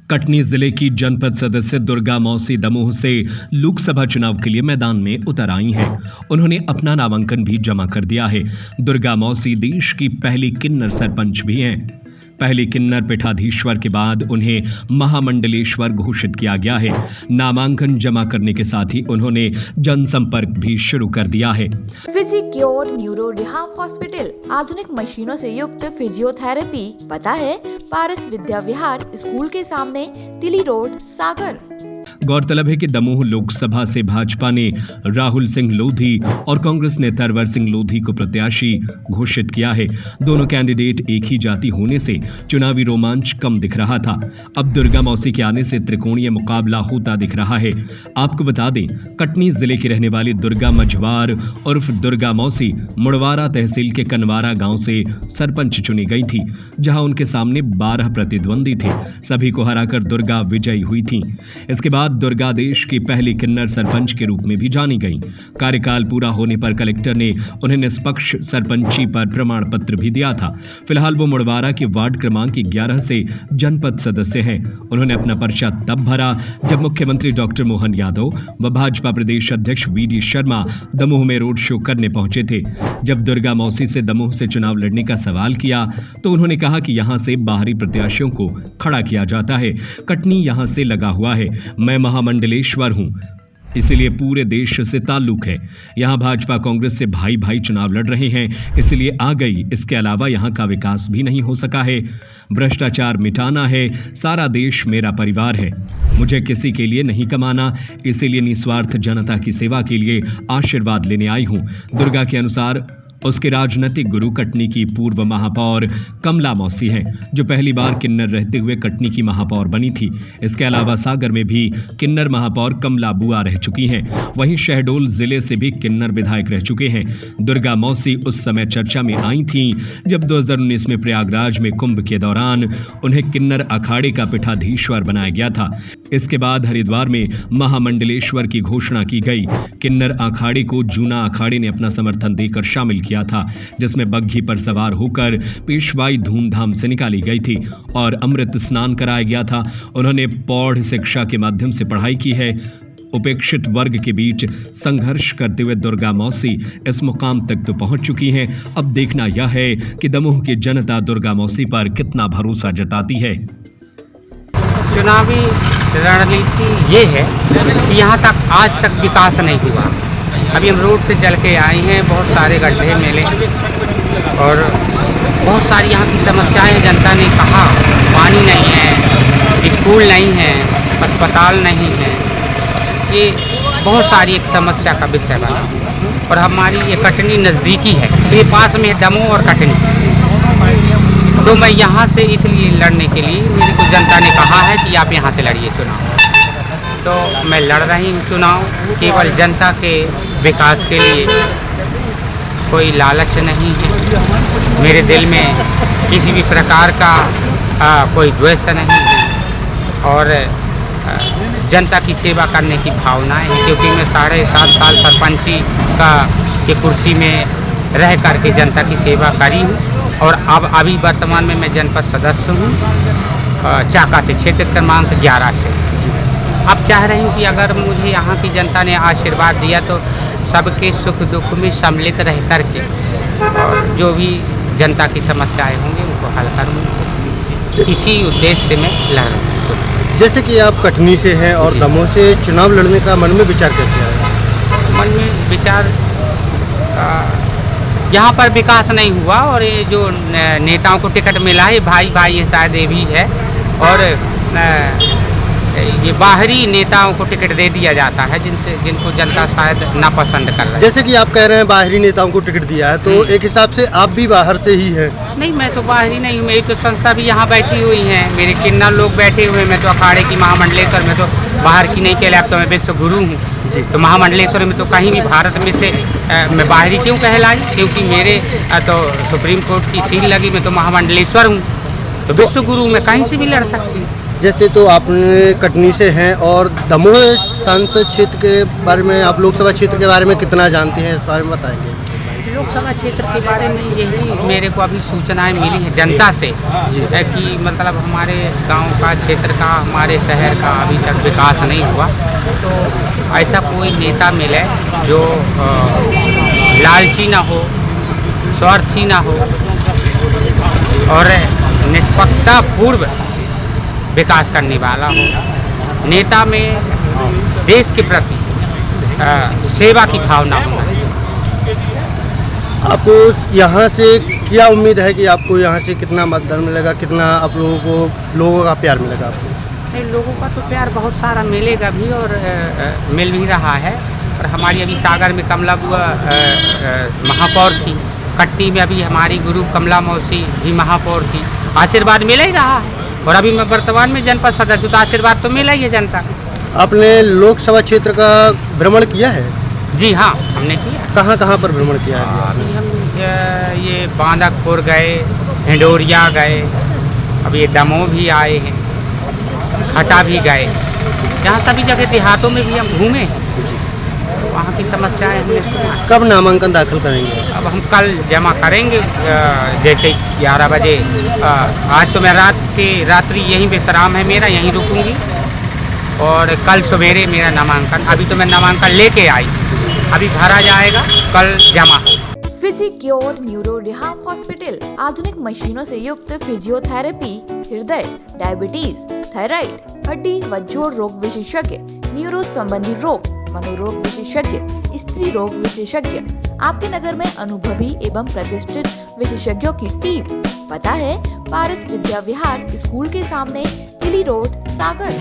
कटनी जिले की जनपद सदस्य दुर्गा मौसी दमोह से लोकसभा चुनाव के लिए मैदान में उतर आई हैं। उन्होंने अपना नामांकन भी जमा कर दिया है। दुर्गा मौसी देश की पहली किन्नर सरपंच भी हैं। पहली किन्नर पीठाधीश्वर के बाद उन्हें महामंडलेश्वर घोषित किया गया है। नामांकन जमा करने के साथ ही उन्होंने जनसंपर्क भी शुरू कर दिया है। फिजिक्योर न्यूरो रिहाब हॉस्पिटल, आधुनिक मशीनों से युक्त फिजियोथेरेपी। पता है पारस विद्या विहार स्कूल के सामने, तिली रोड, सागर। गौरतलब है कि दमोह लोकसभा से भाजपा ने राहुल सिंह लोधी और कांग्रेस ने तरवर सिंह लोधी को प्रत्याशी घोषित किया है। दोनों कैंडिडेट एक ही जाति होने से चुनावी रोमांच कम दिख रहा था। अब दुर्गा मौसी के आने से त्रिकोणीय मुकाबला होता दिख रहा है। आपको बता दें, कटनी जिले की रहने वाली दुर्गा मझवार उर्फ दुर्गा मौसी मुड़वारा तहसील के कनवारा गांव से सरपंच चुनी गई थी, जहां उनके सामने 12 प्रतिद्वंदी थे। सभी को हराकर दुर्गा विजयी हुई थी। इसके बाद दुर्गा देश की पहली किन्नर सरपंच के रूप में भी जानी गई। कार्यकाल पूरा होने पर कलेक्टर ने उन्हें निष्पक्ष सरपंची पर प्रमाण पत्र भी दिया था। फिलहाल वो मुड़वारा के वार्ड क्रमांक 11 से जनपद सदस्य हैं। उन्होंने अपना पर्चा तब भरा जब मुख्यमंत्री डॉक्टर मोहन यादव व भाजपा प्रदेश अध्यक्ष वीडी शर्मा दमोह में रोड शो करने पहुंचे थे। जब दुर्गा मौसी से दमोह से चुनाव लड़ने का सवाल किया तो उन्होंने कहा कि यहां से बाहरी प्रत्याशियों को खड़ा किया जाता है। कटनी यहां से लगा हुआ है। मैं महामंडलेश्वर हूं, इसलिए पूरे देश से ताल्लुक है। यहां भाजपा कांग्रेस से भाई भाई चुनाव लड़ रहे हैं, इसलिए आ गई। इसके अलावा यहां का विकास भी नहीं हो सका है। भ्रष्टाचार मिटाना है। सारा देश मेरा परिवार है। मुझे किसी के लिए नहीं कमाना, इसीलिए निस्वार्थ जनता की सेवा के लिए आशीर्वाद लेने आई हूं। दुर्गा के अनुसार उसके राजनीतिक गुरु कटनी की पूर्व महापौर कमला मौसी हैं, जो पहली बार किन्नर रहते हुए कटनी की महापौर बनी थी। इसके अलावा सागर में भी किन्नर महापौर कमला बुआ रह चुकी हैं। वहीं शहडोल जिले से भी किन्नर विधायक रह चुके हैं। दुर्गा मौसी उस समय चर्चा में आई थीं जब 2019 में प्रयागराज में कुंभ के दौरान उन्हें किन्नर अखाड़े का पीठाधीश्वर बनाया गया था। इसके बाद हरिद्वार में महामंडलेश्वर की घोषणा की गई। किन्नर अखाड़े को जूना अखाड़े ने अपना समर्थन देकर शामिल किया था, जिसमें बग्घी पर सवार होकर पेशवाई धूमधाम से निकाली गई थी और अमृत स्नान कराया गया था। उन्होंने प्रौढ़ शिक्षा के माध्यम से पढ़ाई की है। उपेक्षित वर्ग के बीच संघर्ष करते हुए दुर्गा मौसी इस मुकाम तक तो पहुंच चुकी हैं। अब देखना यह है कि दमोह की जनता दुर्गा मौसी पर कितना भरोसा जताती है। चुनावी रणनीति ये है कि यहाँ तक आज तक विकास नहीं हुआ। अभी हम रोड से चल के आए हैं, बहुत सारे गड्ढे मिले और बहुत सारी यहाँ की समस्याएं हैं। जनता ने कहा पानी नहीं है, स्कूल नहीं है, अस्पताल नहीं है। ये बहुत सारी एक समस्या का विषय बना और हमारी ये कटनी नज़दीकी है, तो ये पास में है दमोह और कटनी। तो मैं यहाँ से इसलिए लड़ने के लिए मेरे को जनता ने कहा है कि आप यहाँ से लड़िए चुनाव, तो मैं लड़ रही हूँ चुनाव केवल जनता के विकास के लिए। कोई लालच नहीं है मेरे दिल में, किसी भी प्रकार का कोई द्वेष नहीं है और जनता की सेवा करने की भावनाएं हैं, क्योंकि मैं 7.5 साल सरपंची के कुर्सी में रह करके जनता की सेवा करी हूँ और अब अभी वर्तमान में मैं जनपद सदस्य हूँ चाका से, क्षेत्र क्रमांक 11 से। अब चाह रही हूँ कि अगर मुझे यहाँ की जनता ने आशीर्वाद दिया तो सबके सुख दुख में सम्मिलित रह करके और जो भी जनता की समस्याएं होंगी उनको हल करूँगा। इसी उद्देश्य से मैं लड़ रहा हूँ। जैसे कि आप कटनी से हैं और दमोह से चुनाव लड़ने का मन में विचार कैसे आया? मन में विचार यहाँ पर विकास नहीं हुआ और ये जो नेताओं को टिकट मिला है भाई भाई ये शायद ये भी है और ये बाहरी नेताओं को टिकट दे दिया जाता है जिनको जनता शायद नापसंद कर रही है। जैसे कि आप कह रहे हैं बाहरी नेताओं को टिकट दिया है, तो एक हिसाब से आप भी बाहर से ही हैं? नहीं, मैं तो बाहरी नहीं हूँ। मेरी तो संस्था भी यहाँ बैठी हुई है, मेरे किन्नर लोग बैठे हुए हैं। मैं तो अखाड़े की महामंडलेश्वर में तो बाहर की नहीं कहला, अब तो मैं विश्व गुरु हूँ जी। तो महामंडलेश्वर में तो कहीं भी भारत में से मैं बाहरी क्यों कहलाई, क्योंकि मेरे तो सुप्रीम कोर्ट की सील लगी। मैं तो महामंडलेश्वर हूँ, तो विश्व गुरु मैं कहीं से भी लड़ सकती हूँ। जैसे तो आपने कटनी से हैं और दमोह सांसद क्षेत्र के बारे में, आप लोकसभा क्षेत्र के बारे में कितना जानते हैं, इस बारे में बताएंगे? लोकसभा क्षेत्र के बारे में यही मेरे को अभी सूचनाएं मिली है जनता से है कि मतलब हमारे गांव का, क्षेत्र का, हमारे शहर का अभी तक विकास नहीं हुआ। तो ऐसा कोई नेता मिले जो लालची ना हो, स्वार्थी ना हो और निष्पक्षता पूर्व विकास करने वाला हो। नेता में देश के प्रति सेवा की भावना होना चाहिए। आपको यहाँ से क्या उम्मीद है कि आपको यहाँ से कितना मतदान मिलेगा, कितना आप लोगों का प्यार मिलेगा आपको? नहीं, लोगों का तो प्यार बहुत सारा मिलेगा भी और मिल भी रहा है। और हमारी अभी सागर में कमला बुआ महापौर थी, कट्टी में अभी हमारी गुरु कमला मौसी भी महापौर थी। आशीर्वाद मिल ही रहा है और अभी मैं वर्तमान में जनपद सदस्य हूँ, तो आशीर्वाद तो मिला ही है जनता का। आपने लोकसभा क्षेत्र का भ्रमण किया है? जी हाँ, हमने किया। कहाँ कहाँ पर भ्रमण किया है? अभी हम ये बांदकपुर गए, हिंडोरिया गए, अभी ये दमोह भी आए हैं, खटा भी गए। यहाँ सभी जगह देहातों में भी हम घूमे हैं, वहाँ की समस्याएं हमने सुना। कब नामांकन दाखिल करेंगे? अब हम कल जमा करेंगे जैसे 11 बजे। आज तो मैं रात्रि यहीं विश्राम है मेरा, यहीं रुकूंगी और कल सवेरे मेरा नामांकन, अभी तो मैं नामांकन लेके आई, अभी भरा जाएगा, कल जमा हो। फिजिक्योर न्यूरो रिहाब हॉस्पिटल आधुनिक मशीनों से युक्त फिजियोथेरेपी, हृदय, डायबिटीज, थायराइड, हड्डी व जोड़ रोग विशेषज्ञ, न्यूरो संबंधी रोग, मनोरोग विशेषज्ञ, स्त्री रोग विशेषज्ञ। आपके नगर में अनुभवी एवं प्रतिष्ठित विशेषज्ञों की टीम। पता है पारस विद्या विहार स्कूल के सामने, तिली रोड, सागर।